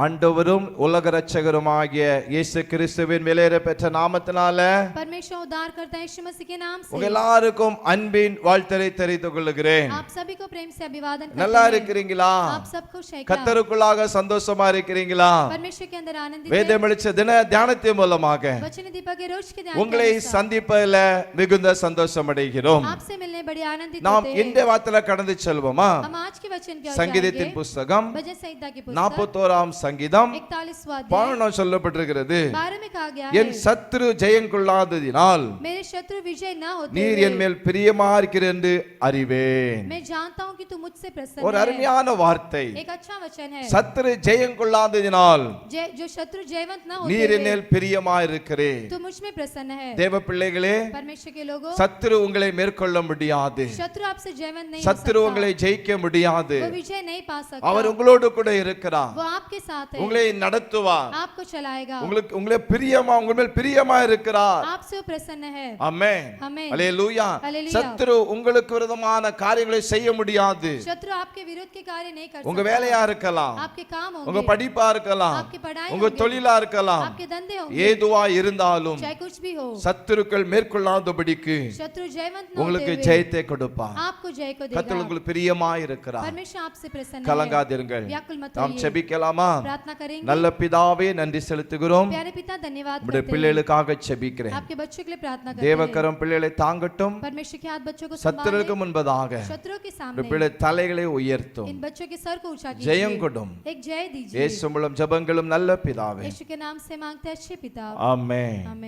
ஆண்டவரும் உலக இரட்சகருமாகிய இயேசு கிறிஸ்துவின் விலையேற பெற்ற நாமத்தினால परमेश्वर उद्धार करता है यीशु मसीह के नाम से உங்க எல்லாருக்கும் அன்பின் வாழ்த்தலை தெரிவித்துக் கொள்கிறேன். आप सभी को प्रेम से अभिवादन करते நல்லா हैं. இருக்கிறீங்களா? आप सब खुश हैं क्या? கர்த்தருக்குள்ளாக சந்தோஷமா இருக்கிறீங்களா? परमेश्वर के अंदर आनंदित வேதம் வெளிச்ச தின தியானத்தின் மூலமாக वचन दीपक के रोज के ध्यान உங்களை சந்திப்பதில் மிகுந்த சந்தோஷம் அடைகிறோம். आपसे मिलने बड़े आनंदित நாம் होते हैं. இந்த வார்த்தையில கடந்து செல்வோமா? हम आज के वचन के சங்கீதத்தின் புஸ்தகம் भजन संहिता की पुस्तक 41ஆம் சங்கீதம் 41वां अध्याय 12 சொல்லப்பட்டிருக்கிறது. 12 में कहा गया என் है சத்துரு ஜெயம் கொள்ளாததினால் मेरे शत्रु विजय न होते நீர் என் மேல் பிரியமா இருக்கிறீர் என்று அறிவேன். मैं जानता हूं कि तू मुझसे प्रसन्न ஒரு है. அருமையான வார்த்தை. एक अच्छा वचन है. சத்துரு ஜெயம் கொள்ளாததினால் जो शत्रु जयवंत न होते நீர் என் மேல் பிரியமா இருக்கிறீர். तू मुझ में प्रसन्न है. தேவ பிள்ளைகளே, परमेश्वर के लोगों சத்துரு உங்களை மேற்கொள்ள முடியாது. शत्रु आपसे जयवंत नहीं हो சத்துரு सकता. உங்களை ஜெயிக்க முடியாது. वो विजय नहीं पा सकता. அவர் உங்களோடு கூட இருக்கிறார். वो आपके साथ है. உங்களை நடத்துவார். आपको चलाएगा. உங்களுக்கு உங்களை பிரியமா உங்க மேல் பிரியமா இருக்கிறார். आपसे वो प्रसन्न है. ஆமென். आमेन. அல்லேலூயா. हालेलुया. சத்துரு உங்களுக்கு விரோதமான காரியங்களை செய்ய முடியாது. शत्रु आपके विरुद्ध के कार्य नहीं कर உங்க सकता. வேலையா இருக்கலாம், आपके काम உங்க होंगे, படிப்பா இருக்கலாம், आपकी पढ़ाई உங்க होंगे, தொழிலா இருக்கலாம், आपके धंधे होंगे, ஏதுவா இருந்தாலும் चाहे कुछ भी हो, சத்துருக்கள் மேற்கொள்ளாதபடிக்கு शत्रु जयवंत न உங்களுக்கு होते हुए ஜெயத்தை கொடுப்பார். आपको जय को கர்த்தர் देगा. உங்களுக்கு பிரியமா இருக்கிறார். परमेश्वर आपसे प्रसन्न है. கலங்காதிருங்கள். व्याकुल मत நாம் होइए. ஜெபிக்கலாமா? प्रार्थना करेंगे. நல்ல பிதாவே, நன்றி செலுத்துகிறோம். प्यारे पिता, धन्यवाद உம்முடைய करते हैं. பிள்ளைகளுக்காக ஜெபிக்கிறேன். आपके बच्चों के लिए प्रार्थना करते हैं. தேவக்கரம் பிள்ளைகளை தாங்கட்டும். परमेश्वर के हाथ बच्चों को சத்துருக்கு संभाले. முன்பதாக शत्रुओं के உம்முடைய सामने பிள்ளை தலைகளை உயர்த்தும். इन बच्चों के सर को ऊंचा ஜெயம் कीजिए. கொடும். एक जय दीजिए. இயேசு மூலம் ஜெபங்களும் நல்ல பிதாவே. यीशु के नाम से मांगते हैं अच्छे पिता. ஆமென். आमीन.